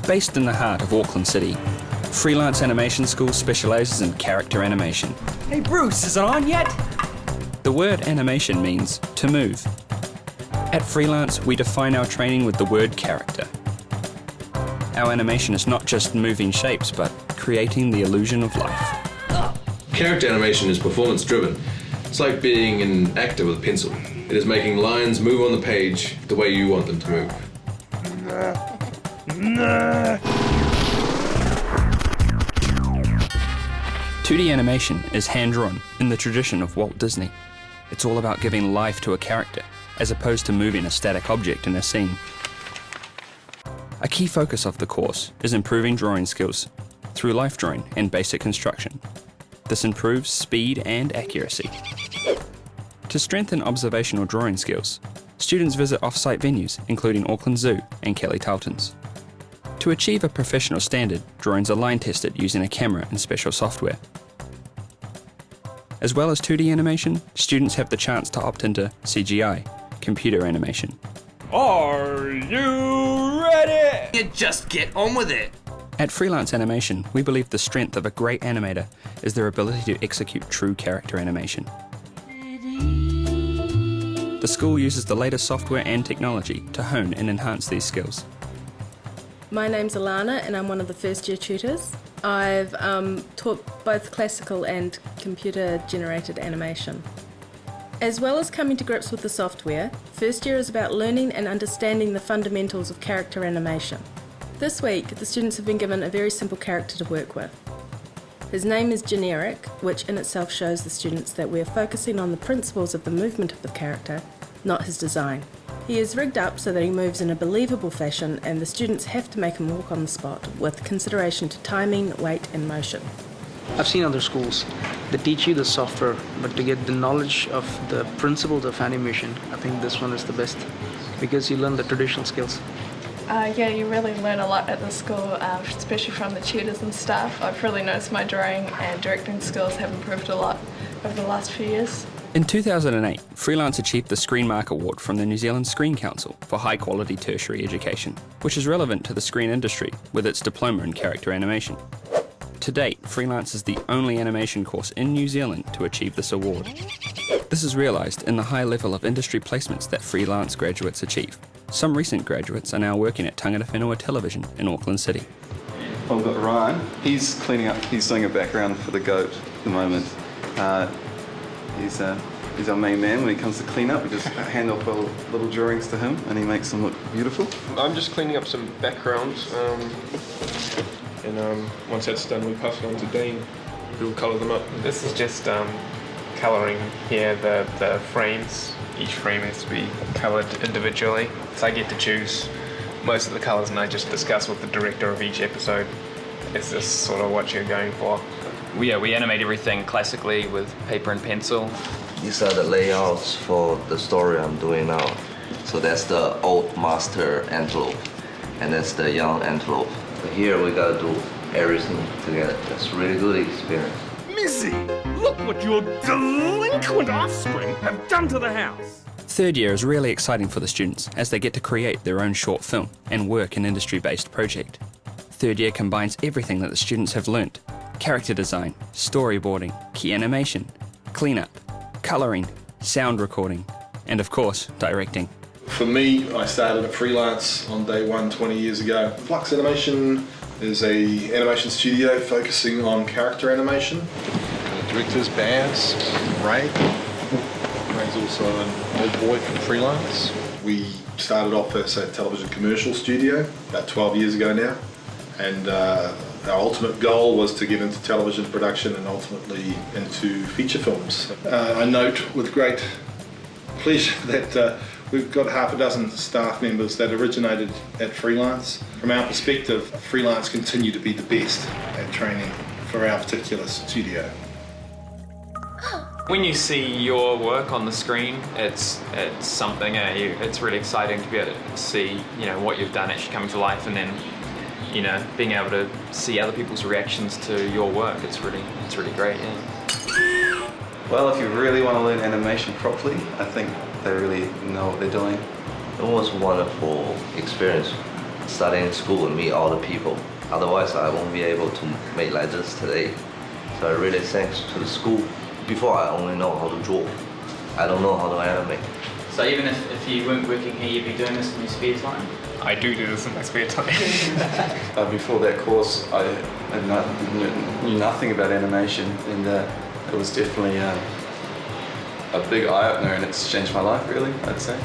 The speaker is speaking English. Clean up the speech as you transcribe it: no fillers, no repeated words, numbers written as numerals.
Based in the heart of Auckland City, Freelance Animation School specialises in character animation. Hey Bruce, is it on yet? The word animation means to move. At Freelance, we define our training with the word character. Our animation is not just moving shapes, but creating the illusion of life. Character animation is performance driven. It's like being an actor with a pencil. It is making lines move on the page the way you want them to move. 2D animation is hand-drawn in the tradition of Walt Disney. It's all about giving life to a character, as opposed to moving a static object in a scene. A key focus of the course is improving drawing skills through life drawing and basic construction. This improves speed and accuracy. To strengthen observational drawing skills, students visit off-site venues including Auckland Zoo and Kelly Tarleton's. To achieve a professional standard, drawings are line tested using a camera and special software. As well as 2D animation, students have the chance to opt into CGI, computer animation. Are you ready? You just get on with it. At Freelance Animation, we believe the strength of a great animator is their ability to execute true character animation. The school uses the latest software and technology to hone and enhance these skills. My name's Alana and I'm one of the first year tutors. I've taught both classical and computer generated animation. As well as coming to grips with the software, first year is about learning and understanding the fundamentals of character animation. This week, the students have been given a very simple character to work with. His name is Generic, which in itself shows the students that we're focusing on the principles of the movement of the character, not his design. He is rigged up so that he moves in a believable fashion and the students have to make him walk on the spot with consideration to timing, weight and motion. I've seen other schools that teach you the software, but to get the knowledge of the principles of animation, I think this one is the best because you learn the traditional skills. Yeah, you really learn a lot at the school, especially from the tutors and staff. I've really noticed my drawing and directing skills have improved a lot over the last few years. In 2008, Freelance achieved the Screen Mark Award from the New Zealand Screen Council for high-quality tertiary education, which is relevant to the screen industry with its diploma in character animation. To date, Freelance is the only animation course in New Zealand to achieve this award. This is realised in the high level of industry placements that Freelance graduates achieve. Some recent graduates are now working at Tangata Whenua Television in Auckland City. I've got Ryan. He's cleaning up, he's doing a background for the goat at the moment. He's our main man when it comes to clean up. We just hand off our little drawings to him and he makes them look beautiful. I'm just cleaning up some backgrounds and once that's done we pass it on to Dean who will colour them up. This is just colouring here, the frames. Each frame has to be coloured individually. So I get to choose most of the colours and I just discuss with the director of each episode, is this sort of what you're going for? We animate everything classically with paper and pencil. These are the layouts for the story I'm doing now. So that's the old master antelope, and that's the young antelope. But here we gotta do everything together. That's a really good experience. Missy, look what your delinquent offspring have done to the house. Third year is really exciting for the students as they get to create their own short film and work an industry-based project. Third year combines everything that the students have learnt: character design, storyboarding, key animation, cleanup, colouring, sound recording, and of course, directing. For me, I started at Freelance on day one 20 years ago. Flux Animation is an animation studio focusing on character animation. The directors, Baz, Ray. Ray's also an old boy from Freelance. We started off as a television commercial studio about 12 years ago now, and our ultimate goal was to get into television production and ultimately into feature films. I note with great pleasure that we've got half a dozen staff members that originated at Freelance. From our perspective, Freelance continue to be the best at training for our particular studio. When you see your work on the screen, it's something. It's really exciting to be able to see, what you've done actually coming to life, and then, being able to see other people's reactions to your work. It's really great. Yeah. Well, if you really want to learn animation properly, I think they really know what they're doing. It was a wonderful experience studying school and meet all the people. Otherwise, I won't be able to make like this today. So I really thanks to the school. Before, I only know how to draw. I don't know how to animate. So even if you weren't working here, you'd be doing this in your spare time? I do this in my spare time. Before that course, I knew nothing about animation, and it was definitely a big eye-opener, and it's changed my life, really, I'd say.